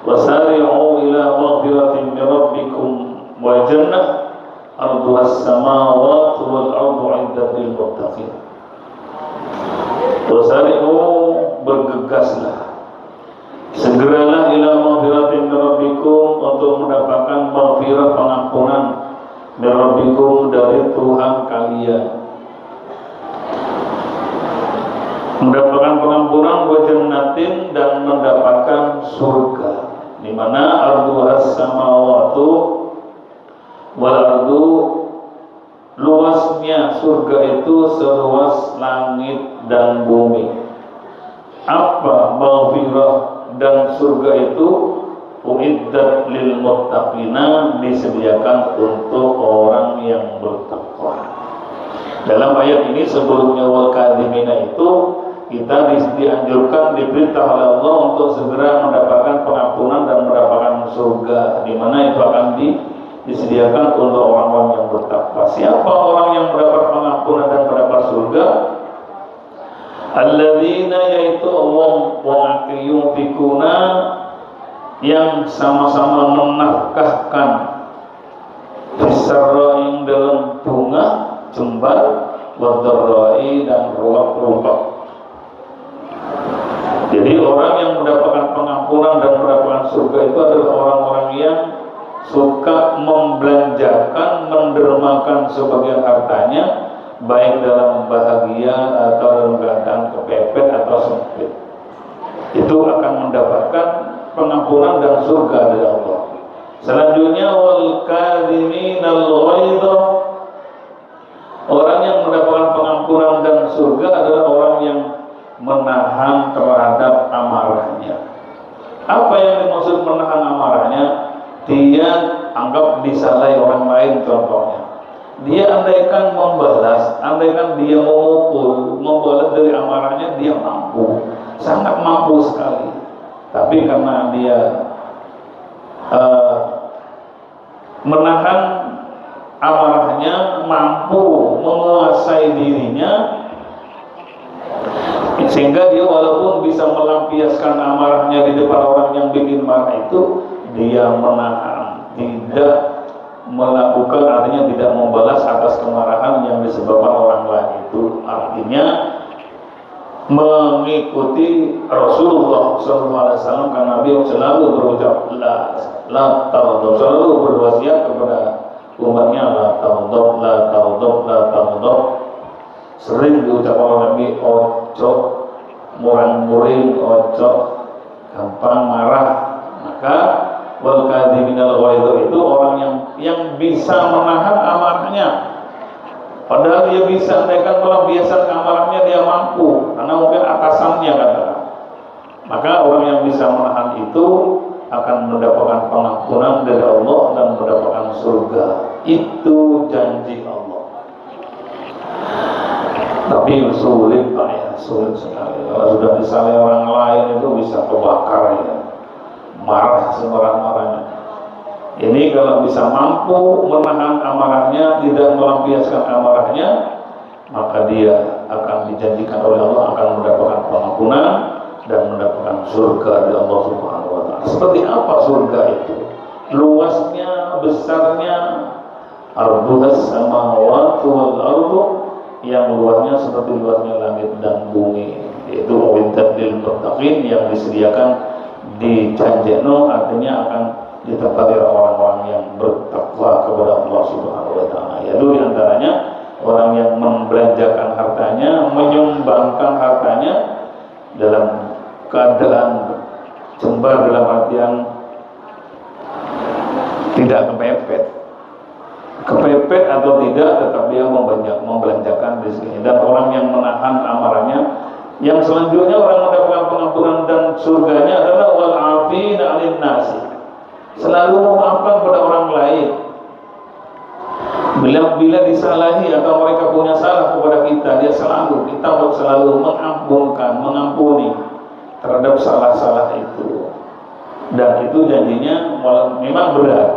Wasari'u ila maghfiratin min rabbikum wa jannah arduhas samawati wal ardu 'iddat lil muttaqin. Wasari'u, bergegaslah, segeralah ila maghfiratin min rabbikum, untuk mendapatkan maghfirah, pengampunan, min rabbikum, dari Tuhan kalian, mendapatkan pengampunan, wa jannatin, dan mendapatkan surga, di mana arduhas samawatu wal ardu, luasnya surga itu seluas langit dan bumi. Apa maghfirah dan surga itu? Uiddat lil muttaqina, disediakan untuk orang yang bertakwa. Dalam ayat ini sebelumnya wal kadhimina itu kita dianjurkan, diperintah oleh Allah untuk segera mendapatkan pengampunan dan mendapatkan surga, di mana itu akan disediakan untuk orang-orang yang bertakwa. Siapa orang yang mendapat pengampunan dan mendapat surga? Alladzina, yaitu wong yunfikuna, yang sama-sama menafkahkan, fisarra'i, dalam bunga jembar, wadarra'i, dan ruwak-ruwak. Jadi orang yang mendapatkan pengampunan dan mendapatkan surga itu adalah orang-orang yang suka membelanjakan, mendermakan sebagian hartanya, baik dalam bahagia atau dalam keadaan kepepet atau sempit. Itu akan mendapatkan pengampunan dan surga dari Allah. Selanjutnya wal kadhiminal ghaidha, orang yang mendapatkan pengampunan dan surga adalah orang yang menahan terhadap amarahnya. Apa yang dimaksud menahan amarahnya? Dia anggap disalahi orang lain, contohnya. Dia andaikan membalas, andaikan dia memukul, membalas dari amarahnya, dia mampu, sangat mampu sekali. Tapi karena dia menahan amarahnya, mampu menguasai dirinya, sehingga dia walaupun bisa melampiaskan amarahnya di depan orang yang bikin marah itu, dia menahan, tidak melakukan, artinya tidak membalas atas kemarahan yang disebabkan orang lain itu. Artinya mengikuti Rasulullah SAW, karena beliau selalu berucap la taghdab, selalu berwasiat kepada umatnya la taghdab, la taghdab, la taghdab. Sering diucap oleh Nabi, ojo murang-muring, ojo gampang marah. Maka wal kadhiminal ghaidha itu orang yang bisa menahan amarahnya. Padahal dia bisa, andaikan melampiaskan amarahnya dia mampu, karena mungkin atasannya katakan. Maka orang yang bisa menahan itu akan mendapatkan pengampunan dari Allah dan mendapatkan surga. Itu janji Allah. Tapi sulit Pak ya, sulit sekali. Kalau sudah disalahi orang lain itu bisa kebakar ya, marah semarah-marahnya. Ini kalau bisa mampu menahan amarahnya, tidak melampiaskan amarahnya, maka dia akan dijanjikan oleh Allah akan mendapatkan pengampunan dan mendapatkan surga dari Allah Subhanahu wa Ta'ala. Seperti apa surga itu? Luasnya, besarnya, arduhas samawati wal ardu, yang luasnya seperti luasnya langit dan bumi. Itu uiddat lil muttaqin, yang disediakan di Janjeno, artinya akan ditempati orang-orang yang bertakwa kepada Allah Subhanahu wa Ta'ala. Yaitu diantaranya orang yang membelanjakan hartanya, menyumbangkan hartanya dalam keadaan jembar, dalam artian tidak kepepet atau tidak, tetap dia membelanjakan di sini. Dan orang yang menahan amarahnya, yang selanjutnya orang mendapatkan pengampunan dan surganya adalah wal afina 'anil nasi, selalu memaafkan pada orang lain. Bila disalahi atau mereka punya salah kepada kita, kita selalu mengampuni terhadap salah-salah itu. Dan itu janjinya memang berat,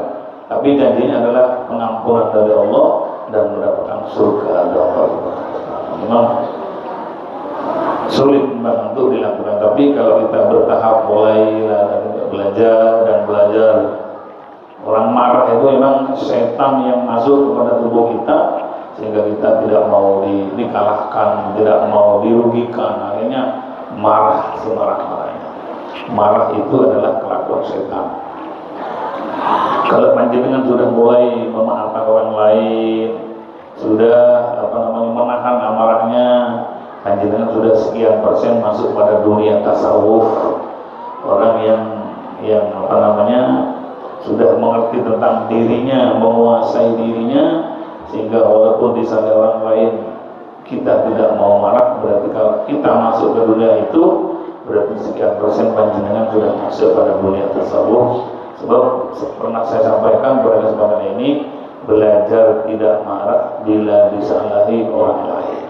tapi janjinya adalah pengampunan dari Allah dan mendapatkan surga dari Allah. Memang sulit untuk dilakukan, tapi kalau kita bertahap mulai belajar dan belajar. Orang marah itu memang setan yang masuk kepada tubuh kita, sehingga kita tidak mau dikalahkan, tidak mau dirugikan, akhirnya marah semarah-marahnya. Marah itu adalah kelakuan setan. Kalau panjenengan sudah mulai memaafkan orang lain, sudah menahan amarahnya, panjenengan sudah sekian persen masuk pada dunia tasawuf. Orang yang sudah mengerti tentang dirinya, menguasai dirinya, sehingga walaupun di sana orang lain kita tidak mau marah, berarti kalau kita masuk ke dunia itu berarti sekian persen panjenengan sudah masuk pada dunia tasawuf. Sebab pernah saya sampaikan pada kesempatan ini, belajar tidak marah bila disalahi orang lain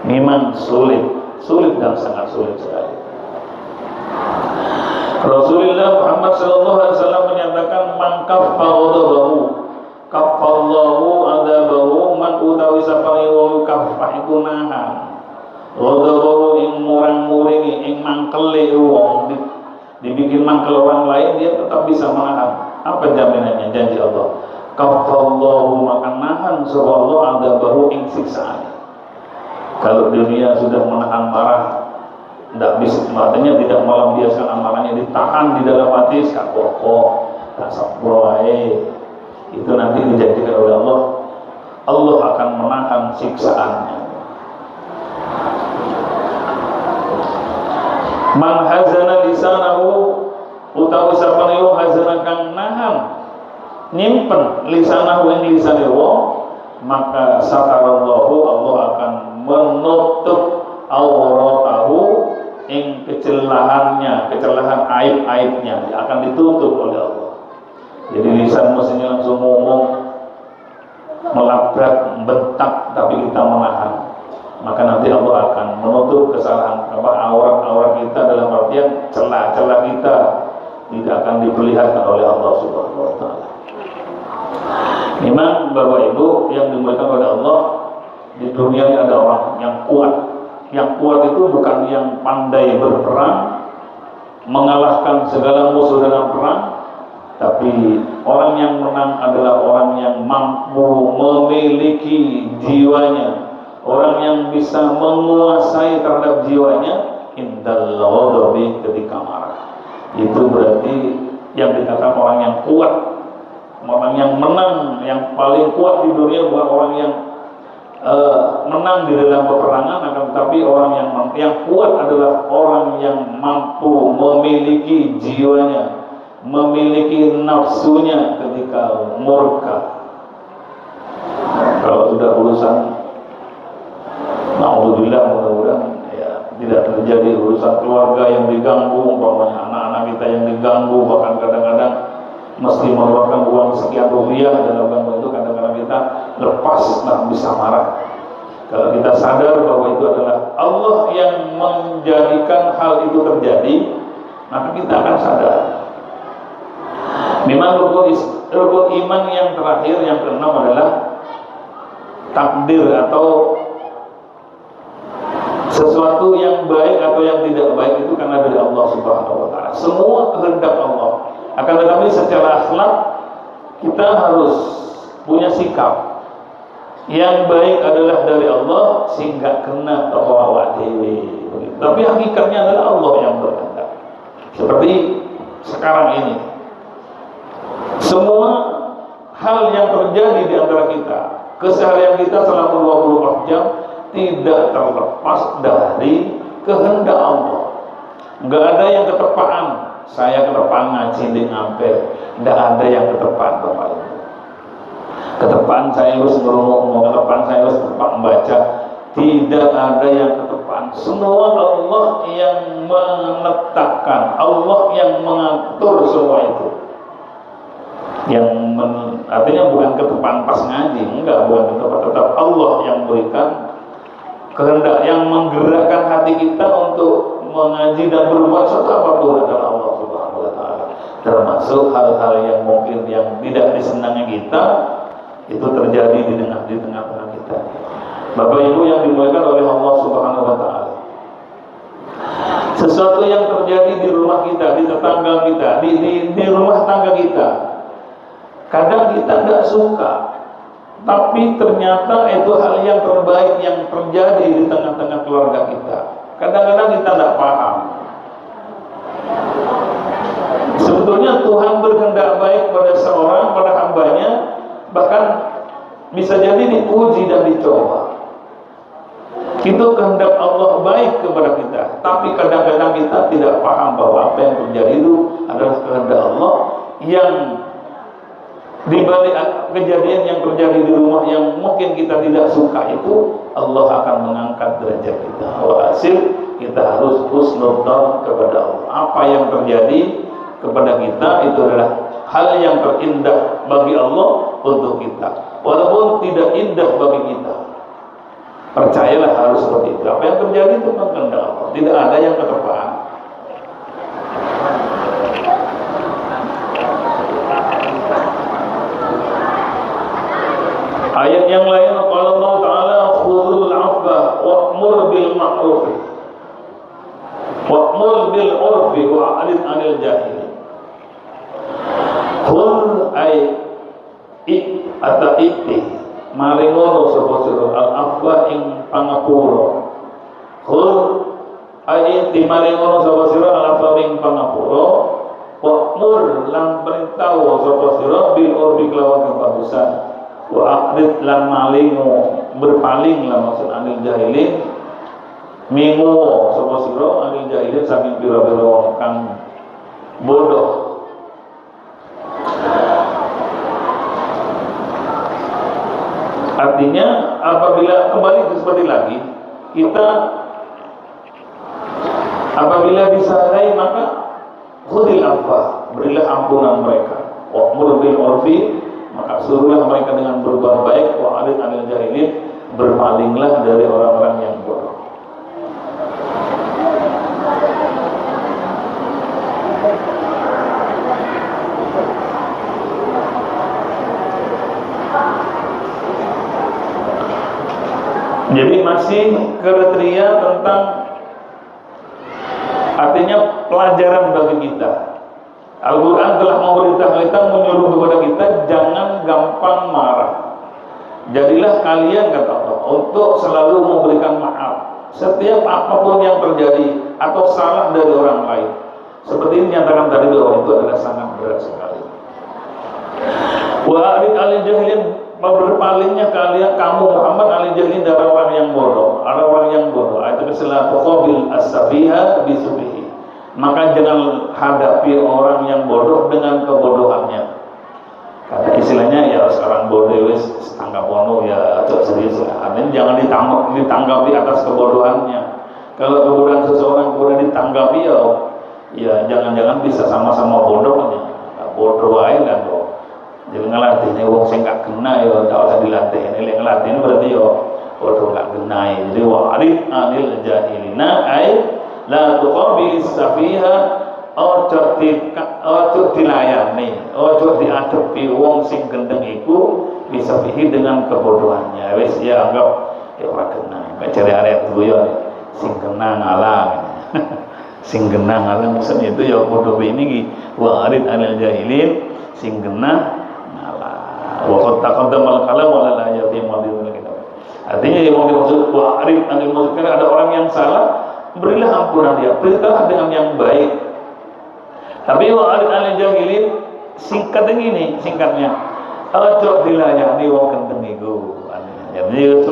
memang sulit dan sangat sulit sekali. Rasulullah Muhammad SAW menyatakan, man kaffa ghadabahu kaffallahu adabahu, man utawi sapane wong kaffa iku nahan ghadabahu ing murang-muringi ing mangkele wong, dibikin mangkel orang lain, dia tetap bisa menahan. Apa jaminannya? Janji Allah, kaffallahu, maka nahan sapa Allah adabahu ing siksaan. Kalau dunia sudah menahan marah, tidak bisa, artinya tidak melampiaskan amarahnya, ditahan di dalam hati, tak kokoh, tak sabroai, itu nanti dijanjikan oleh Allah, Allah akan menahan siksaannya. Man hazana lisanahu utawi sapane wong hazana kang nahan nyimpen lisanahu ing lisane wong, maka satarallahu, Allah akan menutup auratahu ing kecelahan aib-aibnya akan ditutup oleh Allah. Jadi lisan mestinya langsung ngomong, melabrak, bentak, tapi kita menahan, maka nanti Allah akan menutup kesalahan aurat kita, dalam artian celah-celah kita tidak akan diperlihatkan oleh Allah Subhanahu wa taala. Memang Bapak Ibu yang dimuliakan oleh Allah, di dunia ini ada orang yang kuat. Yang kuat itu bukan yang pandai berperang, mengalahkan segala musuh dalam perang, tapi orang yang menang adalah orang yang mampu memiliki jiwanya, orang yang bisa menguasai terhadap jiwanya indal ghadabi, ketika marah. Itu berarti yang dikatakan orang yang kuat, orang yang menang, yang paling kuat di dunia bukan orang yang menang di dalam peperangan, akan tetapi orang yang kuat adalah orang yang mampu memiliki jiwanya, memiliki nafsunya ketika murka. Kalau sudah urusan, na'udzubillah, mudah-mudahan ya tidak terjadi urusan keluarga yang diganggu, umpamanya anak-anak kita yang diganggu, bahkan kadang-kadang mesti mengeluarkan uang sekian rupiah dalam gangguan itu, kadang-kadang kita lepas, nggak bisa marah. Kalau kita sadar bahwa itu adalah Allah yang menjadikan hal itu terjadi, maka kita akan sadar. Memang rukun iman yang terakhir, yang keenam, adalah takdir atau sesuatu yang baik atau yang tidak baik itu karena dari Allah Subhanahu wa taala. Semua kehendak Allah. Akan tetapi secara akhlak kita harus punya sikap. Yang baik adalah dari Allah, sehingga kena awak dewi. Tapi hakikatnya adalah Allah yang berkehendak. Seperti sekarang ini, semua hal yang terjadi di antara kita, keseharian kita selama 24 jam tidak terlepas dari kehendak Allah. Enggak ada yang ketepaan. Saya ketepaan ngaji di ngampil, enggak ada yang ketepaan, Bapak Ibu. Ketepaan saya harus ngomong, ketepaan saya harus tepat membaca, tidak ada yang ketepaan. Semua Allah yang menetapkan, Allah yang mengatur semua itu. Artinya bukan ketepaan pas ngaji, enggak, bukan ketepaan, tetap Allah yang berikan kehendak, yang menggerakkan hati kita untuk mengaji dan berbuat sesuatu apapun adalah Allah Subhanahu wa taala. Termasuk hal-hal yang mungkin yang tidak disenangi kita, itu terjadi di tengah-tengah kita. Bapak Ibu yang dimuliakan oleh Allah Subhanahu wa taala. Sesuatu yang terjadi di rumah kita, di tetangga kita, di rumah tangga kita, kadang kita tidak suka, tapi ternyata itu hal yang terbaik yang terjadi di tengah-tengah keluarga kita. Kadang-kadang kita tidak paham. Sebetulnya Tuhan berkehendak baik pada seorang, pada hambanya, bahkan bisa jadi diuji dan dicoba. Itu kehendak Allah baik kepada kita, tapi kadang-kadang kita tidak paham bahwa apa yang terjadi itu adalah kehendak Allah, yang di balik kejadian yang terjadi di rumah yang mungkin kita tidak suka itu, Allah akan mengangkat derajat kita. Hasil kita harus husnudzon kepada Allah. Apa yang terjadi kepada kita itu adalah hal yang terindah bagi Allah untuk kita, walaupun tidak indah bagi kita. Percayalah harus seperti itu. Apa yang terjadi itu kehendak Allah. Tidak ada yang keterpahan. Ayat yang lain, Allah Ta'ala khudhul afwa wa'mur bil ma'ruf wa'mur bil urfi wa'arid 'anil jahilin. Khudh ay atau ikti maringono sapa sira al afwa ing pangapura. Khudh ay ikti maringono sapa sira al afwa ing pangapura, wa'mur lan perintah sapa sira bil urfi kelawan kebagusan, wa aqrid lan malingo berpaling lah maksud anil jahilin, mingo sapa sira anil jahilin saking pira-pira wong kang bodoh. Artinya apabila kembali seperti lagi kita apabila disarai maka khudil afwa, berilah ampunan mereka, wa'mur bil urfi, maka suruhlah mereka dengan berbuat baik, wa'arid 'anil jahilin, berpalinglah dari orang-orang yang bodoh. Jadi masih kriteria tentang, artinya pelajaran bagi kita. Al-Quran telah memerintah kita, menyuruh kepada kita jangan gampang marah. Jadilah kalian, kata Allah, untuk selalu memberikan maaf setiap apapun yang terjadi atau salah dari orang lain. Seperti ini nyatakan tadi bahwa itu adalah sangat berat sekali. Wa arid alil jahilin, berpalingnya kalian kamu Muhammad alil jahilin dari orang yang bodoh, orang yang bodoh. Ayat ke-11, qabil as-safiha bisubihi. Maka jangan hadapi orang yang bodoh dengan kebodohannya. Kata istilahnya ya sekarang bodoh wis tanggap ono ya agak serius lah. Artinya jangan ditanggapi atas kebodohannya. Kalau kebodohan seseorang kemudian ditanggapi ya jangan-jangan bisa sama-sama bodohnya. Bodoh aja kan kok. Jadi ngelatihnya wong sing gak kena ya tak usah dilatih. Ini ngelatih ini berarti bodoh gak kena. Jadi wa'arid 'anil jahilina ay la tuqabilis safiha, ojo dilayani, ojo diadepi wong sing gendeng iku bisa fihi dengan kebodohannya. Wis ya anggap ya ora kena. Mek cari arek guyon sing kena ngalah. Sing kena ngalah maksudnya itu ya bodoh ini wa arid anil jahilin, sing kena ngalah. Wa qad taqaddama al-kalam wa la yafi madhul kitab. Artinya yang mau dimaksud wa arid anil musyrikin, ada orang yang salah, berilah ampunan dia, perintahlah dengan yang baik. Tapi wa'arid 'anil jahilin singkat ini, singkatnya ojo dilayani wong gendeng iku. Jadi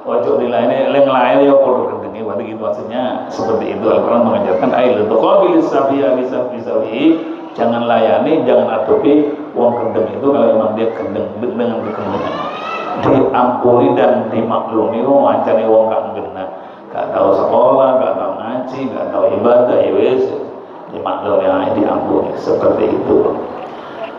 ojo dilayani leng lain ya padha gendeng iki, berarti itu maksudnya seperti itu. Al-Qur'an mengajarkan ail tuqabilis safiya bisafihi, jangan layani, jangan adopi wong gendeng itu kalau memang dia gendeng dengan kegendengan. Diampuni dan dimaklumi wong ancane wong gak genah, gak tahu sekolah, gak tahu ngaji, gak tahu ibadah, ya wis dimaklumi, diampuni, seperti itu.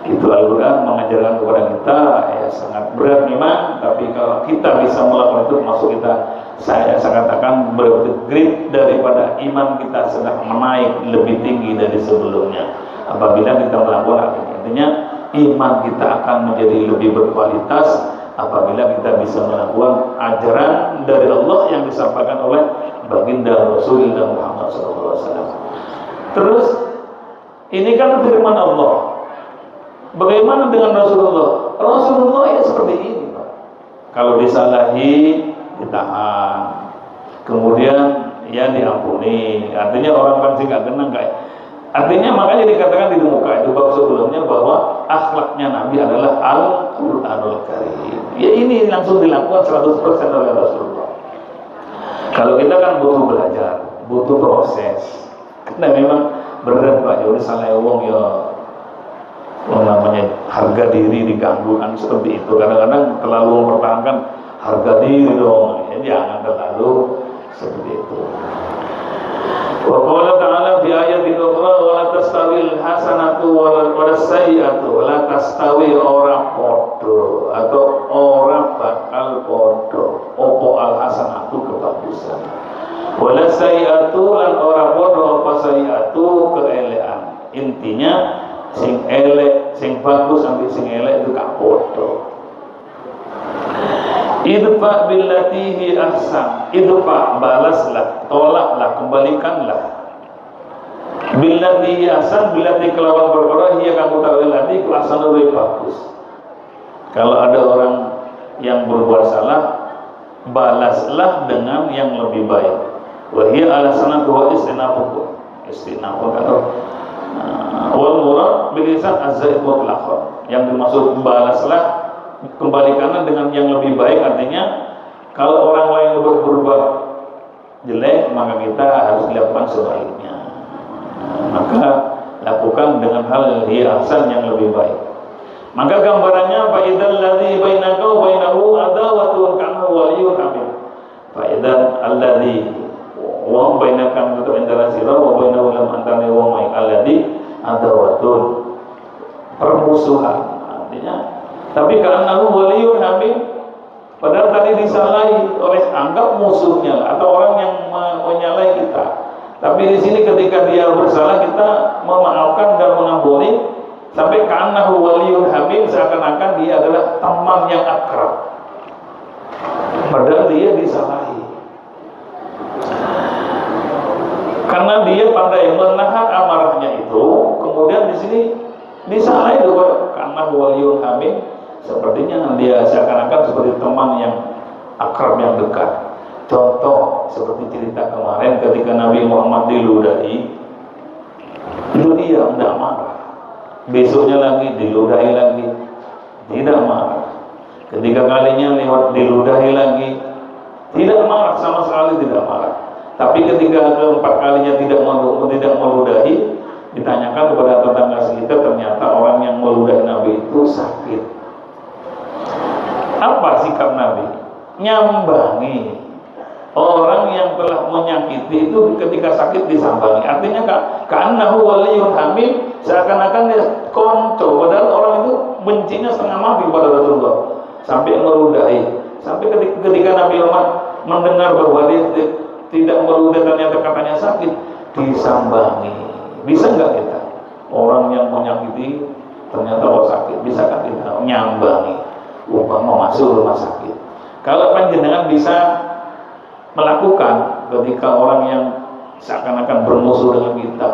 Itu Al-Quran mengajarkan kepada kita, ya sangat berat memang, tapi kalau kita bisa melakukan itu, maksud kita, saya katakan berdegrade daripada iman kita sedang menaik lebih tinggi dari sebelumnya. Apabila kita melakukan artinya iman kita akan menjadi lebih berkualitas apabila kita bisa melakukan ajaran dari Allah yang disampaikan oleh baginda Rasulullah Muhammad SAW. Terus ini kan firman Allah. Bagaimana dengan Rasulullah? Rasulullah ya seperti ini, Pak. Kalau disalahi ditahan, kemudian ya diampuni. Artinya orang pasti gak kenang kayak. Artinya makanya dikatakan di muka itu bab sebelumnya bahwa akhlaknya Nabi adalah Al-Qur'anul Karim. Ya ini langsung dilakukan 100% oleh Rasulullah. Kalau kita kan butuh belajar, butuh proses. Karena memang berat Pak, ya salah wong ya namanya harga diri diganggu kan seperti itu. Kadang-kadang terlalu mempertahankan harga diri dong, ya jangan terlalu seperti itu. Wa qala ta'ala fi ayatin ukhra wa la tastawil hasanatu wa la sayyi'atu wa la tastawi ora podo atau ora bakal podo opo al hasanatu kebagusan wa la sayyi'atu lan ora podo apa sayyi'atu keelekan. Intinya sing elek sing bagus sampai sing elek itu gak podo. Idfa billati hi ahsan, idfa balaslah, tolaklah, kembalikanlah. Billati hi ahsan, billati kelawan perkara hiya kamu tahu lati ku ahsan lebih bagus. Kalau ada orang yang berbuat salah, balaslah dengan yang lebih baik. Wa hiya alasanatu wa istinafu atau wal murad bilisan az-zaid mutlaqan. Yang dimaksud balaslah, kembalikanlah dengan yang lebih baik. Artinya kalau orang lain berbuat jelek, maka kita harus lakukan sebaliknya. Maka lakukan dengan hal yang ahsan yang lebih baik. Maka gambarannya fa idzal ladzi bainaka wa bainahu adawatun ka'annahu waliyyun hamim. Fa idzal alladzi wa bainaka antara sira wa bainahu lam antara wa mai alladzi adawatun, permusuhan. Artinya tapi ka'annahu waliyyun hamim, padahal tadi disalahi oleh anggap musuhnya atau orang yang menyalahi kita. Tapi di sini ketika dia bersalah kita memaafkan dan mengampuni, sampai ka'annahu waliyyun hamim, seakan-akan dia adalah teman yang akrab. Padahal dia disalahi. Karena dia pandai menahan amarahnya itu, kemudian di sini disalahi juga ka'annahu waliyyun hamim. Sepertinya dia seakan-akan seperti teman yang akrab, yang dekat. Contoh seperti cerita kemarin ketika Nabi Muhammad diludahi, itu dia tidak marah. Besoknya lagi diludahi lagi, tidak marah. Ketika kalinya lewat diludahi lagi, tidak marah, sama sekali tidak marah. Tapi ketika keempat kalinya tidak meludahi, ditanyakan kepada tetangga sekitar, ternyata orang yang meludahi Nabi itu sakit. Apa sikap Nabi? Nyambangi. Orang yang telah menyakiti itu ketika sakit disambangi. Artinya ka'annahu waliyyun hamim, seakan-akan dia konco. Padahal orang itu bencinya setengah mati pada Rasulullah, sampai meludahi. Sampai ketika Nabi Muhammad mendengar bahwa dia tidak meludahi, ternyata katanya sakit, disambangi. Bisa nggak kita? Orang yang menyakiti ternyata sakit, bisa kan kita nyambangi? Umpama masuk rumah sakit. Kalau panjenengan bisa melakukan ketika orang yang seakan-akan bermusuh dengan kita,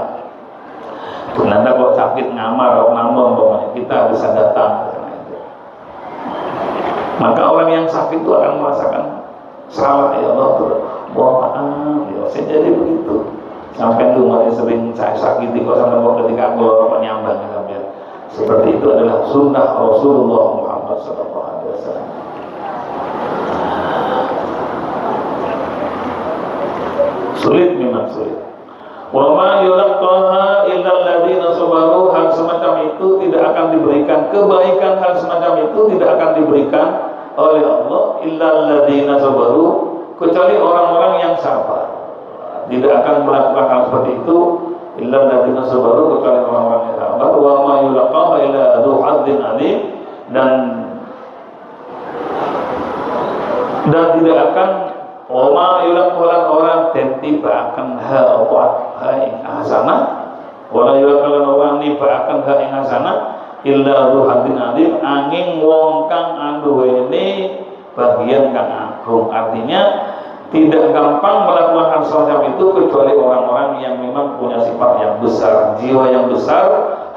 nanti kalau sakit ngamar atau namun umpamanya, kita bisa datang. Maka orang yang sakit itu akan merasakan salah, ya Allah, mohon maaf, ya saya jadi begitu. Sampai rumah sering saya sakiti kok sampai ketika aku penyambang sampai. Seperti itu adalah sunnah Rasulullah Muhammad SAW. Sulit, memang sulit. Wa ma yulaqqaha illa alladziina sabaru, hal semacam itu tidak akan diberikan, kebaikan hal semacam itu tidak akan diberikan oleh Allah illa alladziina sabaru, kecuali orang-orang yang sabar. Tidak akan melakukan hal seperti itu illa alladziina sabaru, kecuali orang-orang yang sabar. Wa ma yulaqqaha illa dzu hadzin alim, dan tidak akan wama yulaqqalan orang tiba akan ha ing hasanah, wala yulaqqalan orang niba akan ha ing hasanah illa dzu hadzin alim, angin wong kang anduweni bagian kang agung. Artinya Tidak gampang melakukan hal semacam itu kecuali orang-orang yang memang punya sifat yang besar, jiwa yang besar,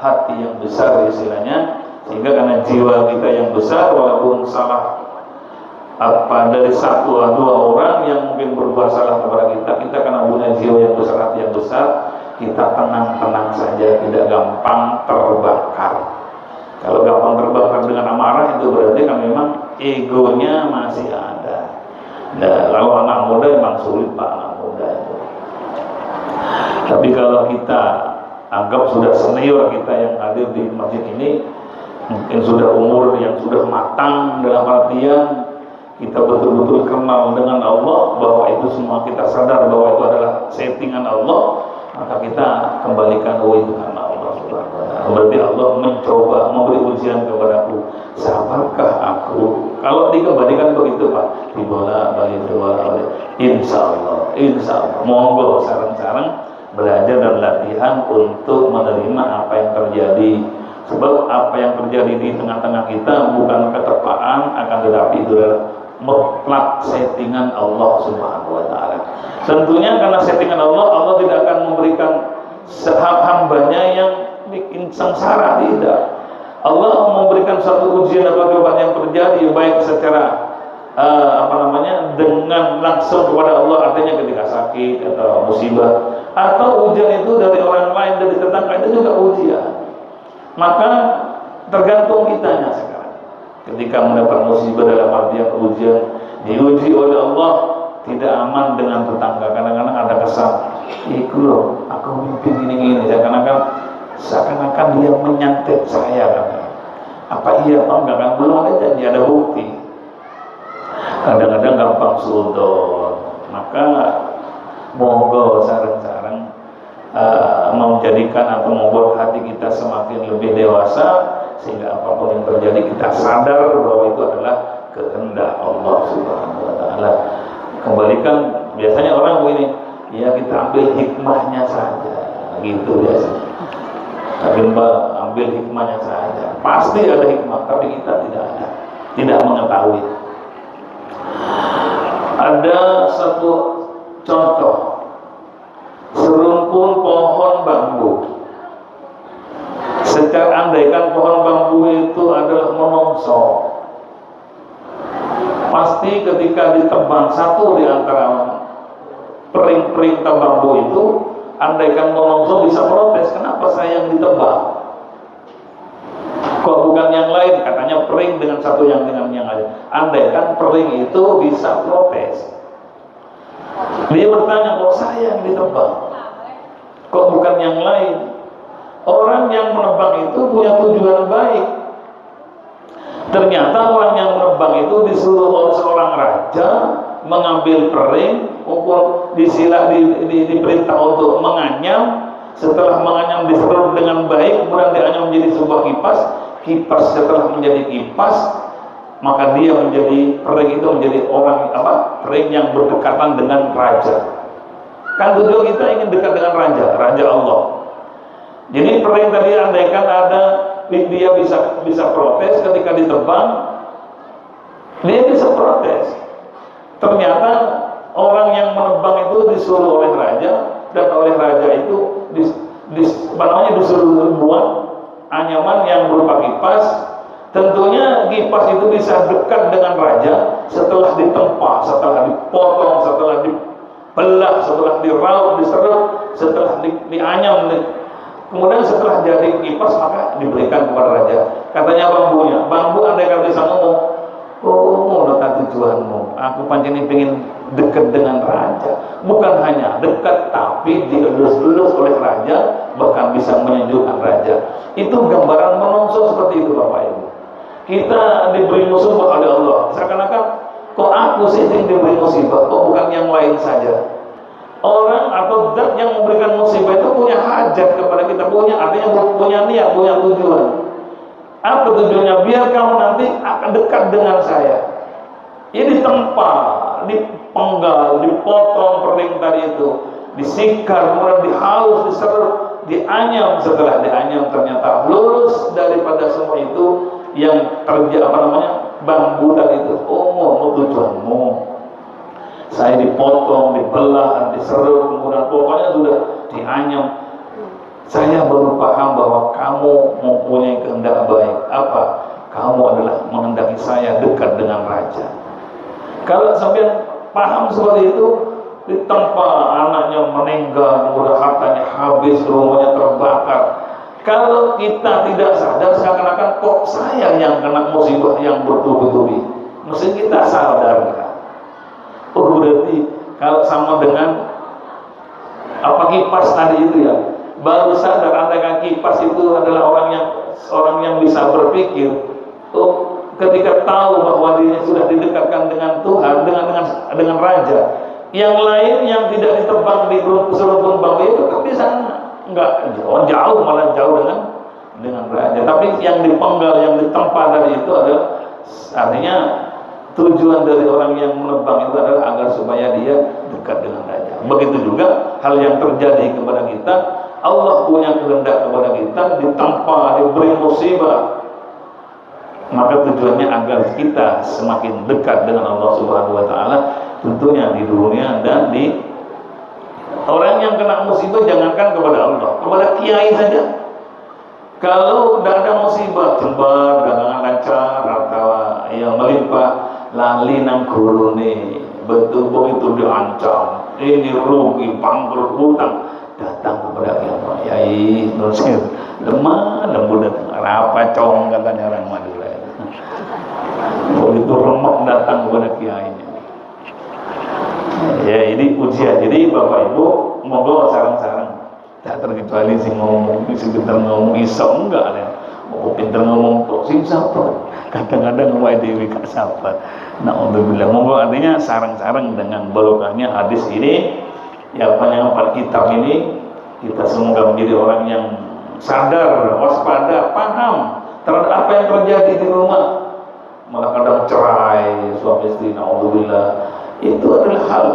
hati yang besar istilahnya. Sehingga karena jiwa kita yang besar, walaupun salah dari satu atau dua orang yang mungkin berbuat salah kepada kita, kita karena punya jiwa yang besar, hati yang besar, kita tenang-tenang saja, tidak gampang terbakar. Kalau gampang terbakar dengan amarah, itu berarti kan memang egonya masih ada. Nah, kalau anak muda memang sulit Pak, anak muda itu. Tapi kalau kita anggap sudah senior kita yang hadir di masjid ini, mungkin sudah umur yang sudah matang dalam artian kita betul-betul kenal dengan Allah, bahwa itu semua kita sadar bahwa itu adalah settingan Allah, maka kita kembalikan itu karena Allah Subhanahu wa ta'ala. Berarti Allah mencoba memberi ujian kepadaku, sabarkah aku? Kalau dikembalikan begitu Pak, dibolak-balik, insya Allah, monggo sarang-sarang belajar dan latihan untuk menerima apa yang terjadi. Sebab apa yang terjadi di tengah-tengah kita bukan ketepaan, akan tetapi itu adalah mutlak settingan Allah Subhanahu wa ta'ala. Tentunya karena settingan Allah, Allah tidak akan memberikan hambanya yang bikin sengsara, tidak. Allah memberikan satu ujian atau cobaan yang terjadi baik secara dengan langsung kepada Allah, artinya ketika sakit atau musibah, atau ujian itu dari orang lain, dari tetangga, itu juga ujian. Maka tergantung kitanya sekarang. Ketika mendapat musibah dalam artian ujian, diuji oleh Allah, tidak aman dengan tetangga. Kadang-kadang ada kesan, iku loh, aku mimpi ini, seakan-akan dia menyantet saya kan. Apa iya apa enggak kan, belum ada janji, ada bukti. Kadang-kadang gampang sudon. Maka monggo sareng-sareng menjadikan atau membuat hati kita semakin lebih dewasa, sehingga apapun yang terjadi kita sadar bahwa itu adalah kehendak Allah Subhanahu wa ta'ala. Kembalikan, biasanya orang begini, ya kita ambil hikmahnya saja, gitu biasanya. Tapi Mbak, ambil hikmahnya saja. Pasti ada hikmah, tapi kita tidak ada, tidak mengetahui. Ada satu contoh, serumpun pohon bambu. Secara andaikan pohon bambu itu adalah menungso, pasti ketika ditebang satu di antara pering-pering bambu itu, andaikan menungso bisa protes, kenapa saya yang ditebang? Kok bukan yang lain? Katanya pering dengan satu yang dengan yang lain. Andaikan pering itu bisa protes, dia bertanya, kok saya yang ditebang? Kok bukan yang lain? Orang yang menebang itu punya tujuan baik. Ternyata orang yang menebang itu disuruh oleh seorang raja mengambil pering, diperintah untuk menganyam. Setelah menganyam diserut dengan baik, kemudian dianyam menjadi sebuah kipas. Setelah menjadi kipas, maka dia menjadi pering itu menjadi pering yang berdekatan dengan raja. Kan tujuan kita ingin dekat dengan raja Allah. Jadi pering tadi andaikan ada, dia bisa protes ketika ditebang, dia bisa protes. Ternyata orang yang menebang itu disuruh oleh raja, dan oleh raja itu disuruh buat anyaman yang berupa kipas. Tentunya kipas itu bisa dekat dengan raja setelah ditempa, setelah dipotong, setelah dibelah, setelah diraup, diserut, setelah dianyam. Kemudian setelah jadi kipas maka diberikan kepada raja. Katanya bambu andaikan bisa ngomong, oh dekat tujuanmu, aku pancen ingin dekat dengan raja. Bukan hanya dekat, tapi dielus-elus oleh raja, bahkan bisa menyejukkan raja. Itu gambaran menungso seperti itu Bapak Ibu. Kita diberi musibah oleh Allah, seakan-akan kok aku sih yang diberi musibah, kok bukan yang lain saja. Orang atau zat yang memberikan musibah itu punya hajat kepada kita, artinya punya niat, punya tujuan. Apa tujuannya? Biar kamu nanti akan dekat dengan saya. Ini ditempa, dipenggal, dipotong pering tadi itu, disikar, kemudian dihalus, diserut, dianyam. Setelah dianyam ternyata lurus daripada semua itu yang bambu tadi itu. Oh, tujuanmu. saya dipotong, dibelah, diserut, kemudian pokoknya sudah dianyam. Saya baru paham bahwa kamu mempunyai kehendak baik. Apa? Kamu adalah menghendaki saya dekat dengan raja. Kalau sampai paham seperti itu, ditempa anaknya meninggal, kemudian hartanya habis, rumahnya terbakar. Kalau kita tidak sadar, seakan-akan kok saya yang kena musibah yang bertubi-tubi. Mesti kita sadar. Oh, berarti kalau sama dengan apa kipas tadi itu ya, baru sadar andaikan kipas itu adalah orang yang bisa berpikir. Oh, ketika tahu bahwa dirinya sudah didekatkan dengan Tuhan, dengan raja, yang lain yang tidak ditebang di serupun bambu itu kan di sana enggak jauh, malah jauh dengan raja. Tapi yang dipenggal, yang ditempa tadi itu adalah artinya tujuan dari orang yang menebang itu adalah agar supaya dia dekat dengan raja. Begitu juga hal yang terjadi kepada kita, Allah punya kehendak kepada kita, ditempa, diberi musibah, maka tujuannya agar kita semakin dekat dengan Allah Subhanahu wa taala, tentunya di dunia dan di orang yang kena musibah. Jangankan kepada Allah, kepada kiai saja. Kalau tidak ada musibah, jembar, dagangan lancar, atau ya melimpah, lali nang gurune, betul begitu diancam, ini rugi, bangkrut, hutang, datang kepada kiai, nusir, lemah, lembut datang, apa cong katanya orang Madura. Begitu remek datang kepada kiainya. Ya, ini ujian. Jadi Bapak Ibu, monggo sarang-sarang, tak terkecuali sing ngomong, sing pinter ngomong iso enggak ya. Mau pinter ngomong kok sing sabar. Kadang-kadang wae dhewe gak sabar. Naudzubillah. Monggo artinya sarang-sarang dengan barokahnya hadis ini, ya penyampaian kitab ini, kita semoga menjadi orang yang sadar, waspada, paham terhadap apa yang terjadi di rumah. Malah kadang cerai suami istri, naudzubillah. Itu adalah hal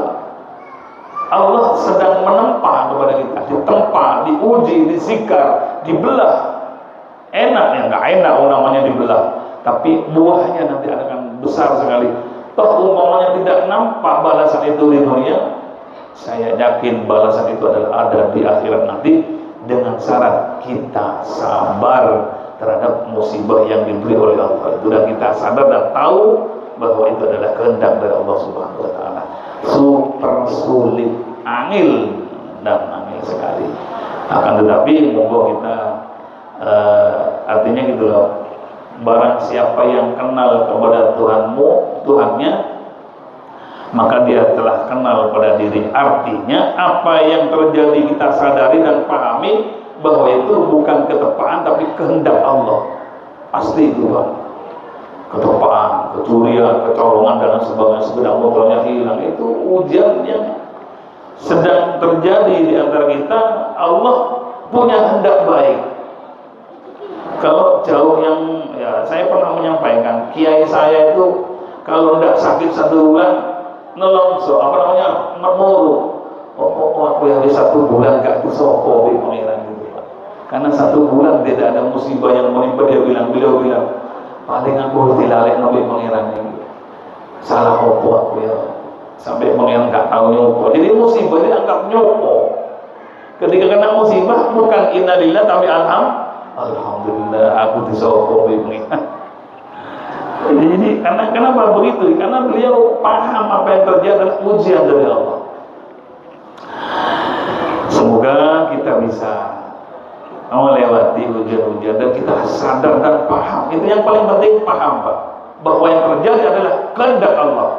Allah sedang menempa kepada kita, ditempa, diuji, disikar, dibelah. Enak ya, nggak enak namanya dibelah, tapi buahnya nanti akan besar sekali. Toh umpamanya tidak nampak balasan itu di dunia, saya yakin balasan itu adalah ada di akhirat nanti, dengan syarat kita sabar terhadap musibah yang diberi oleh Allah. Itu dan kita sadar dan tahu bahwa itu adalah kehendak dari Allah Subhanahu wa taala. Super sulit, angil dan angil sekali. Akan tetapi monggo kita artinya gitu loh. Barang siapa yang kenal kepada Tuhannya, maka dia telah kenal pada diri. Artinya apa yang terjadi kita sadari dan pahami bahwa itu bukan ketepaan tapi kehendak Allah. Pasti itu Pak. Ketepaan, kecurian, kecolongan dan sebagainya, sepeda motornya hilang, itu ujian yang sedang terjadi di antara kita. Allah punya kehendak baik. Kalau jauh yang ya, saya pernah menyampaikan, kiai saya itu kalau tidak sakit 1 bulan nelongso, apa namanya, memuru. Aku yang di 1 bulan gak disopo di pengiran gitu Pak. Karena 1 bulan tidak ada musibah yang menimpa dia beliau bilang, paling aku dilalek nabi pengiran ini. Salah opo aku ya, sampai pengiran gak tahu nyopo. Jadi musibah ini anggap nyopo. Ketika kena musibah bukan innalillah tapi alhamdulillah aku disopo di pengiran. Jadi kenapa begitu? Karena beliau paham apa yang terjadi adalah ujian dari Allah. Semoga kita bisa melewati ujian-ujian dan kita sadar dan paham. Itu yang paling penting, paham Pak, bahwa yang terjadi adalah kehendak Allah.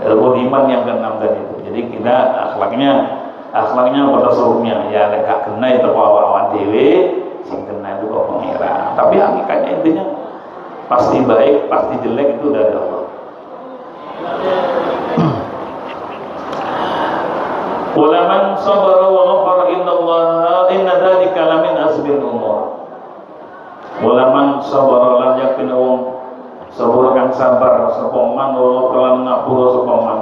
Ilmu iman yang ke-6 tadi itu. Jadi kita akhlaknya pada seluruhnya ya gak kena itu awan dewe, sing kena itu kok pengira. Tapi hakikatnya intinya pasti baik, pasti jelek itu dari Allah. Walaman sabara wa ghafara inna dzalika lamin azbil umur. Walaman sabara lan yakin wong sabar kang sabar sapa man wa ghafara ngapura sapa man.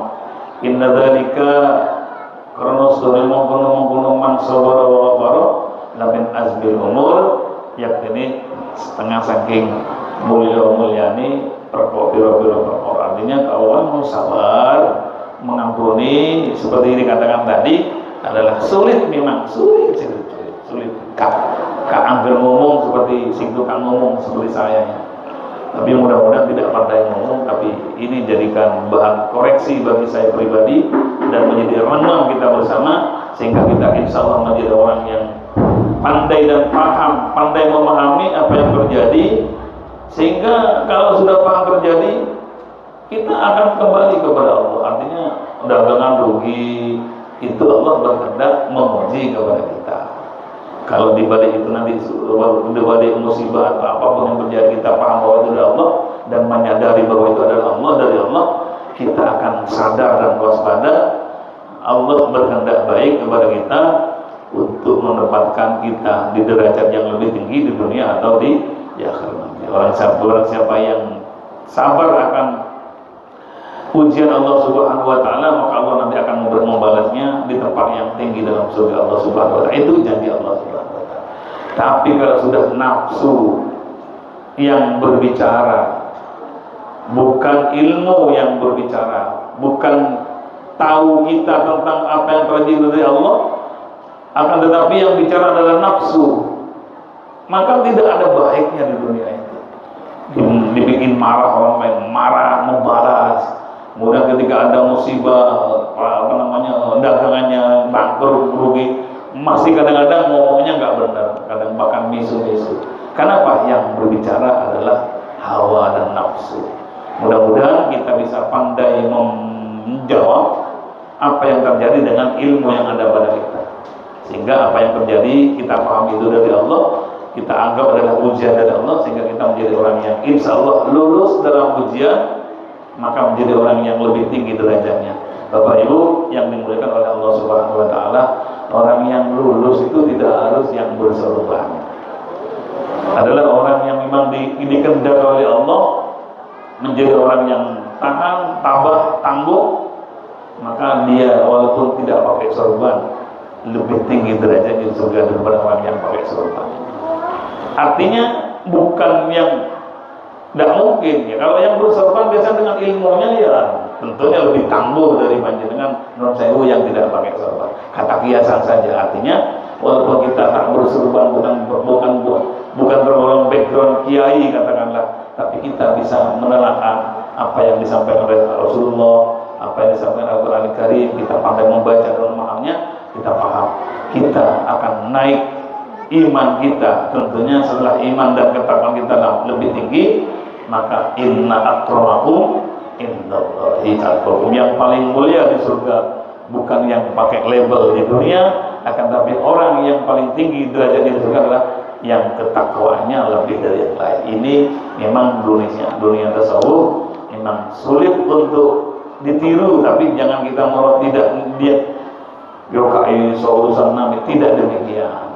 Inna dzalika karena sedaya mengkono man sabara wa ghafara lamin azbil umur, yakni setengah saking mulyani perkara-perkara. Artinya kawan mau sabar, mengampuni seperti ini dikatakan tadi adalah sulit, memang sulit. Kak angger ngomong seperti sing tukang ngomong seperti saya. Tapi mudah-mudahan tidak pandai ngomong, tapi ini jadikan bahan koreksi bagi saya pribadi dan menjadi renungan kita bersama, sehingga kita insya Allah menjadi orang yang pandai dan paham, pandai memahami apa yang terjadi, sehingga kalau sudah paham terjadi, kita akan kembali kepada Allah. Artinya dagangan rugi itu Allah berkehendak memuji kepada kita. Kalau dibalik itu nanti dibalik musibah atau apapun yang terjadi, kita paham bahwa itu dari Allah dan menyadari bahwa itu adalah Allah, dari Allah, kita akan sadar dan waspada. Allah berkehendak baik kepada kita untuk menempatkan kita di derajat yang lebih tinggi di dunia atau di akhirat nanti. Orang siapa yang sabar akan ujian Allah Subhanahu wa taala, maka Allah nanti akan membalasnya di tempat yang tinggi dalam surga Allah Subhanahu wa taala. Itu janji Allah Subhanahu wa taala. Tapi kalau sudah nafsu yang berbicara, bukan ilmu yang berbicara, bukan tahu kita tentang apa yang terjadi dari Allah, akan tetapi yang bicara adalah nafsu, maka tidak ada baiknya di dunia itu. Dibikin marah orang lain, marah membalas. Kemudian ketika ada musibah, dagangannya bangkrut, rugi, masih kadang-kadang ngomongnya nggak benar, kadang bahkan misu-misu. Kenapa? Yang berbicara adalah hawa dan nafsu. Mudah-mudahan kita bisa pandai menjawab apa yang terjadi dengan ilmu yang ada pada kita, sehingga apa yang terjadi kita paham itu dari Allah, kita anggap adalah ujian dari Allah, sehingga kita menjadi orang yang insya Allah lulus dalam ujian, maka menjadi orang yang lebih tinggi derajatnya. Bapak Ibu yang dimuliakan oleh Allah Subhanahu wa taala, orang yang lulus itu tidak harus yang bersorban. Adalah orang yang memang dikehendaki oleh Allah menjadi orang yang tahan, tabah, tangguh, maka dia walaupun tidak pakai sorban lebih tinggi derajatnya di surga daripada orang yang pakai sorban. Artinya bukan yang tidak mungkin ya. Kalau yang bersorban biasa dengan ilmunya ya tentunya lebih tangguh dari panjenengan non sewu yang tidak pakai sorban. Kata kiasan saja. Artinya walaupun kita tak bersorban, bukan tergolong background kiai katakanlah, tapi kita bisa menelaah apa yang disampaikan oleh Rasulullah, apa yang disampaikan Al-Quran Karim, kita pandai membaca dan memahaminya, kita paham, kita akan naik iman kita. Tentunya setelah iman dan ketakwaan kita lebih tinggi, maka inna akramakum indallahi atqakum. Yang paling mulia di surga bukan yang pakai label di dunia, akan tapi orang yang paling tinggi derajat di surga adalah yang ketakwaannya lebih dari yang lain. Ini memang dunia tasawuf memang sulit untuk ditiru, tapi jangan kita mau tidak dia yokai solusan nabi, tidak demikian.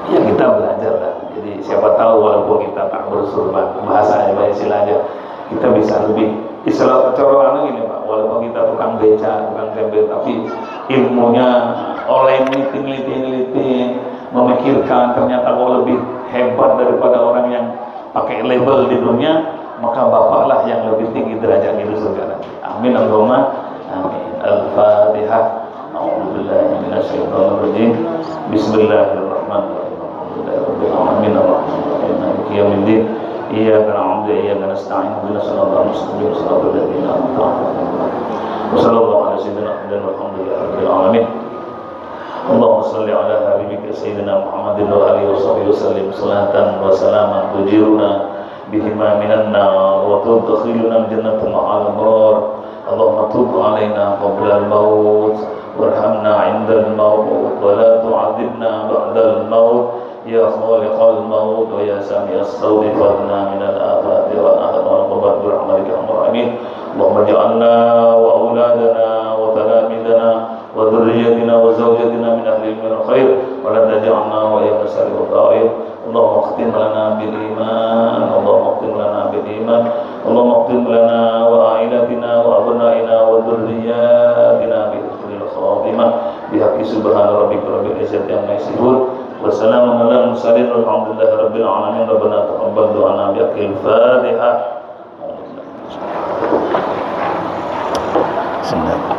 Ya kita belajar lah. Jadi siapa tahu walaupun kita tak bersorban, bahasa istilahnya kita bisa lebih istilah corolan ini Pak. Walaupun kita tukang beca, tukang tempe, tapi ilmunya oleh neliti, memikirkan ternyata kok lebih hebat daripada orang yang pakai label di dunia, maka bapaklah yang lebih tinggi derajatnya di surga nanti. Amin Allahumma amin. Al-Fatihah. A'udzubillahi minasyaitonirrajim. Bismillahirrahmanirrahim. Amin Ar-Rahman Maliki Yaumiddin. Iyyaka na'budu wa iyyaka nasta'in. Ihdinas siratal mustaqim. Shiratal ladzina an'amta 'alaihim. Wa sallallahu ala sayyidina Muhammadin walhamdulillahi rabbil alamin. Allahumma shalli ala habibika sayyidina Muhammadin wa alihi wa sahbihi wasallim salatan wa salaman tujiruna bihima minan nar wa tudkhiluna jannatal ma'al. Allahumma tub alaina qabla al-maut warhamna 'inda al-maut wa la tu'adzibna ba'da al-maut. Ya khaliqal maut wa ya sami'as sawti fadna min al-afati wa ahad wa qabat birahmatika amin. Allahumma ja'alna wa auladana wa talamidana wa dhurriyyatina wa zawjatina min ahli al khair wa la taj'alna wa ya nasari wa ta'ir. Allahumma khtim lana bil iman, Allahumma khtim lana bil iman, Allahumma khtim lana wa ailatina wa abnaina wa dhurriyyatina bi husnil khatimah bihaqqi subhana rabbika rabbil izzati amma yasifun. Wassalamu ala mursalin walhamdulillahi rabbil alamin. Rabbana taqabbal du'ana bihaqqil Fatihah. Bismillah.